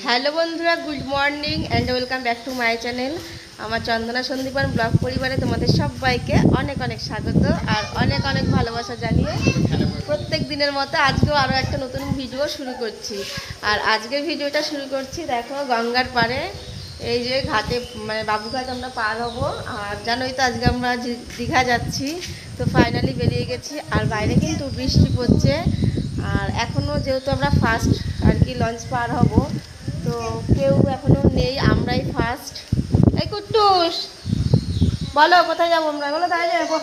Hello বন্ধুরা, good morning and welcome back to my channel. আমার চন্দনা Sandipan blog পরিবারে তোমাদের সবাইকে অনেক অনেক স্বাগত আর অনেক অনেক ভালোবাসা জানিয়ে প্রত্যেক দিনের মতো আজকেও আরও একটা নতুন ভিডিও শুরু করছি। আর আজকের ভিডিওটা শুরু করছি দেখো গঙ্গার পাড়ে, এই যে ঘাটে মানে বাবুঘাট আমরা পার হবো। আর জানোই তো আজকে আমরা দীঘা যাচ্ছি, তো ফাইনালি বেরিয়ে গেছি। আর বাইরে কিন্তু বৃষ্টি পড়ছে। আর এখনও যেহেতু আমরা ফার্স্ট আর কি লঞ্চ পার হব, তো কেউ এখনও নেই, আমরাই ফার্স্ট। এই কুট্টুস বলো কোথায় যাবো আমরা, বলো তাই যাবো।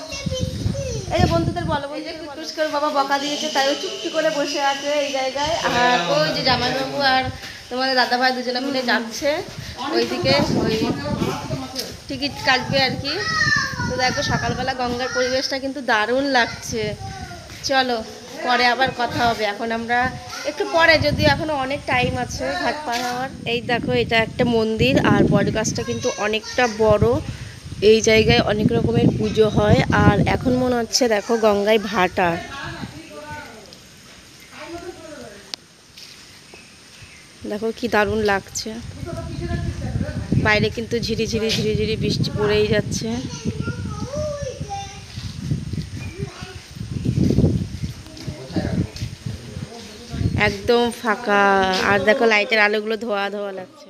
এই যে বন্ধুদের বলো, ওই যে কুট্টুসকে ওর বাবা বকা দিয়েছে, তাই ও চুপটি করে বসে আছে এই জায়গায়। আর ওই যে জামাইবাবু আর তোমাদের দাদাভাই দুজনে মিলে যাচ্ছে ওইদিকে, ওই টিকিট কাটবে আর কি। তো দেখো সকালবেলা গঙ্গার পরিবেশটা কিন্তু দারুণ লাগছে। চলো পরে আবার কথা হবে, এখন আমরা একটু পরে, যদিও এখনো অনেক টাইম আছে ঘাট পার হওয়ার। এই দেখো এটা একটা মন্দির, আর বটগাছটা কিন্তু অনেকটা বড়। এই জায়গায় অনেক রকমের পুজো হয়। আর এখন মনে হচ্ছে দেখো গঙ্গায় ভাটা, দেখো কি দারুণ লাগছে। বাইরে কিন্তু ঝিরিঝিরি ঝিরিঝিরি বৃষ্টি পড়েই যাচ্ছে। একদম ফাঁকা, আর দেখো লাইটের আলোগুলো ধোয়া ধোয়া লাগছে।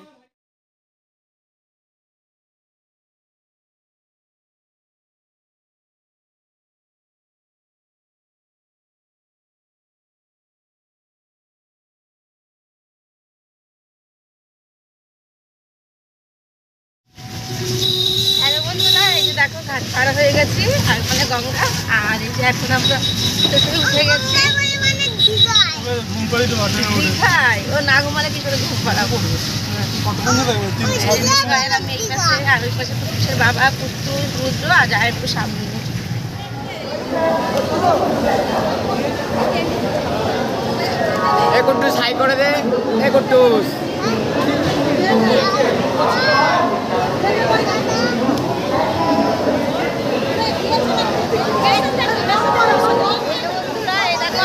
হ্যালো বন্ধুরা, এই যে দেখো ঘাট পার হয়ে গেছি, আর মানে গঙ্গা। আর এই যে এখন আমরা স্টেশনে উঠে গেছি। দীঘায় ও না ঘুমালে কি করে ঘুম পাড়াবো। আমি এই পাশে, আর ওই পাশে পুটুসের বাবা, পুটুস, রুদ্র আর যায় একটু সামনে। কুট্টুস হাই করে দে, এ কুট্টুস।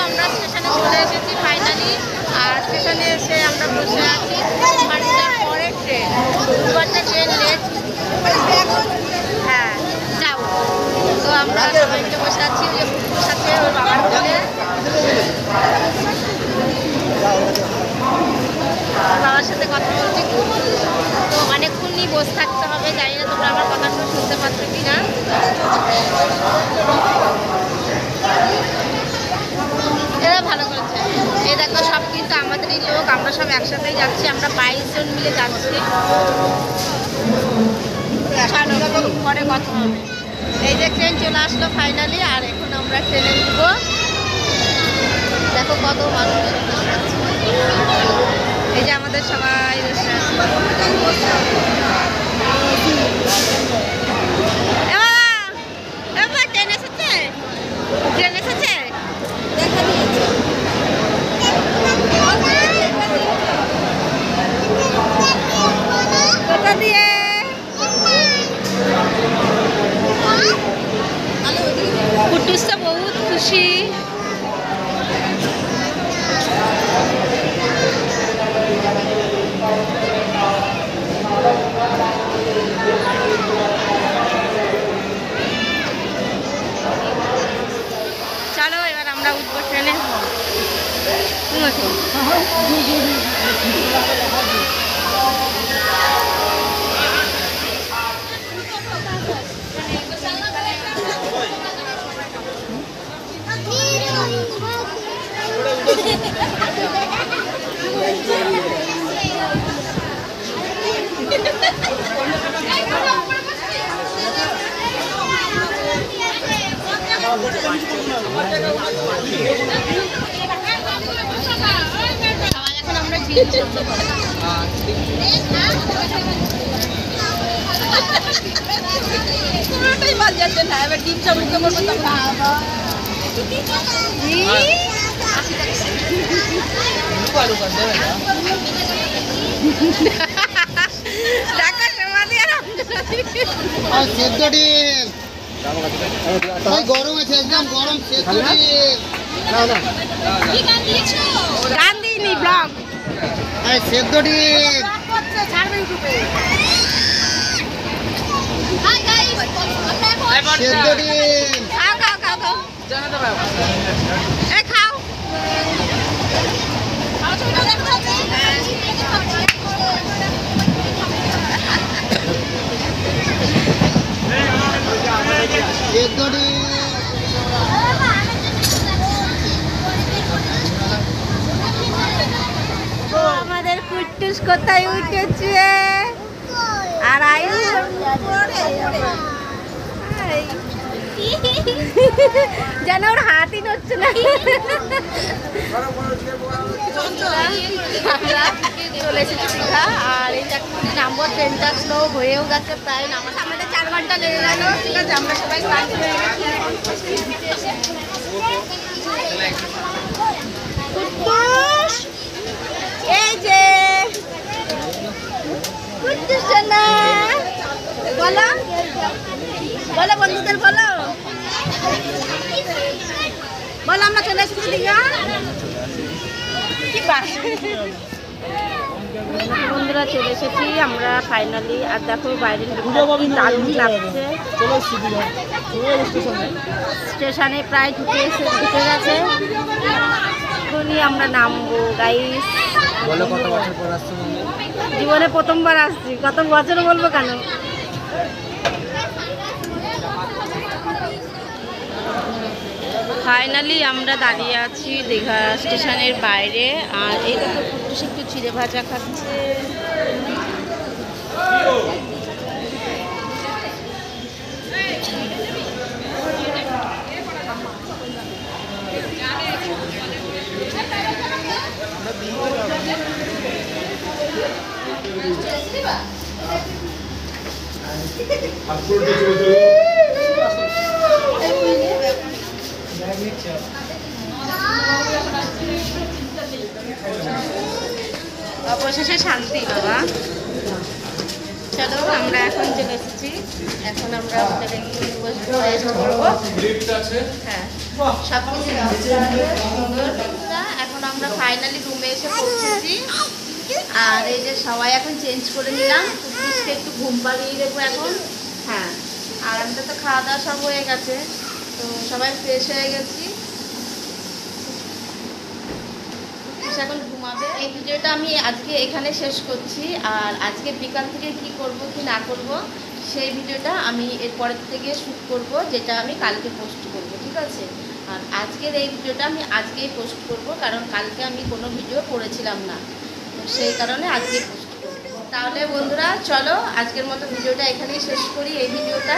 আমরা স্টেশনে চলে এসেছি ফাইনালি। আর স্টেশনে এসে আমরা বসে আছি পরের ট্রেন, 2 ঘন্টা ট্রেন লেট। হ্যাঁ যাও, তো আমরা সবাই মিলে বসে আছি। ওই যে কুকুর সাথে ওর বাবার কোলে, বাবার সাথে কথা বলছি। তো অনেকক্ষণই বসে থাকতে হবে, জানি না তোমরা আমার কথাটা শুনতে পাচ্ছ কি না। এরা ভালো করেছে। এই দেখো সব কিন্তু আমাদেরই লোক, আমরা সব একসাথেই যাচ্ছি, আমরা 22 জন মিলে যাচ্ছি। পরে কথা হবে। এই যে ট্রেন চলে আসলো ফাইনালি, আর এখন আমরা ট্রেনে উঠব। দেখো কত মানুষ, এই যে আমাদের সবাই বসে আছে। ট্রেন এসেছে, ট্রেন এসেছে, দেখা দিয়েছে। কোথা দিয়ে? কুটুস তো বহুত খুশি। চলো এবার আমরা উঠবো ট্রেনে। এখন আমরা পুরোটাই বাদ যাচ্ছে না, এবার ডিম চামড়কে বলবো গরম আছে, একদম গরম। গান দিইনি ব্লগ এই সেদ্ধ ডিম সেদ্ধ ডিম খাও খাও খাও খাও এই খাও সেদ্ধ ডিম আমাদের কুট্টুস কোথায় উঠেছে আর আয়ু যেন ওর হাতই নড়ছে না। আমরা চলে এসেছি দীঘা আর এই চাকরি নামবো, ট্রেনটা স্লো হয়েও গেছে, প্রায় নামাতে আমাদের 4 ঘন্টা লেগে গেল। ঠিক আছে, আমরা সবাই ক্লান্ত হয়ে গেছি। কুট্টুস, এই যে কুট্টুস সোনা, বলো বলো বন্ধুদের বলো বলো আমরা চলে এসেছি দীঘা। বন্ধুরা চলে এসেছি আমরা ফাইনালি। আর দেখো বাইরের দারুণ লাগছে। স্টেশনে প্রায় ঢুকে গেছে, এখনই আমরা নামবো গাইস। বলো কত বছর পর আসছো? জীবনে প্রথমবার আসছি, কত বছর বলবো কেন। ফাইনালি আমরা দাঁড়িয়ে আছি দীঘা স্টেশনের বাইরে। আর এটা তো কুট্টুস একটু চিড়ে ভাজা খাচ্ছে। অবশেষে শান্তি বাবা। চলো আমরা এখন চলে এসেছি, এখন আমরা হোটেলে গিয়ে বসবো, রেস্ট করবো। হ্যাঁ, সব কিছু সুন্দর। এখন আমরা ফাইনালি রুমে এসে পৌঁছেছি। আর এই যে সবাই এখন চেঞ্জ করে নিলাম, কুট্টুসকে একটু ঘুম পাড়িয়ে দেবো এখন। হ্যাঁ, আর আমাদের তো খাওয়া দাওয়া সব হয়ে গেছে, তো সবাই ফ্রেশ হয়ে গেছি। এখন ঘুমাবে। এই ভিডিওটা আমি আজকে এখানে শেষ করছি। আর আজকে বিকাল থেকে কি করব কি না করব সেই ভিডিওটা আমি এরপরের থেকে শ্যুট করব, যেটা আমি কালকে পোস্ট করব। ঠিক আছে, আর আজকের এই ভিডিওটা আমি আজকেই পোস্ট করব, কারণ কালকে আমি কোনো ভিডিও করেছিলাম না, তো সেই কারণে আজকেই পোস্ট করব। তাহলে বন্ধুরা চলো আজকের মতো ভিডিওটা এখানেই শেষ করি। এই ভিডিওটা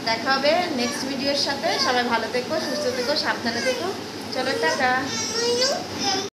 দেখা হবে নেক্সট ভিডিওর সাথে। সবাই ভালো থেকো, সুস্থ থেকো, সাবধানে থেকো। চলো, টাটা।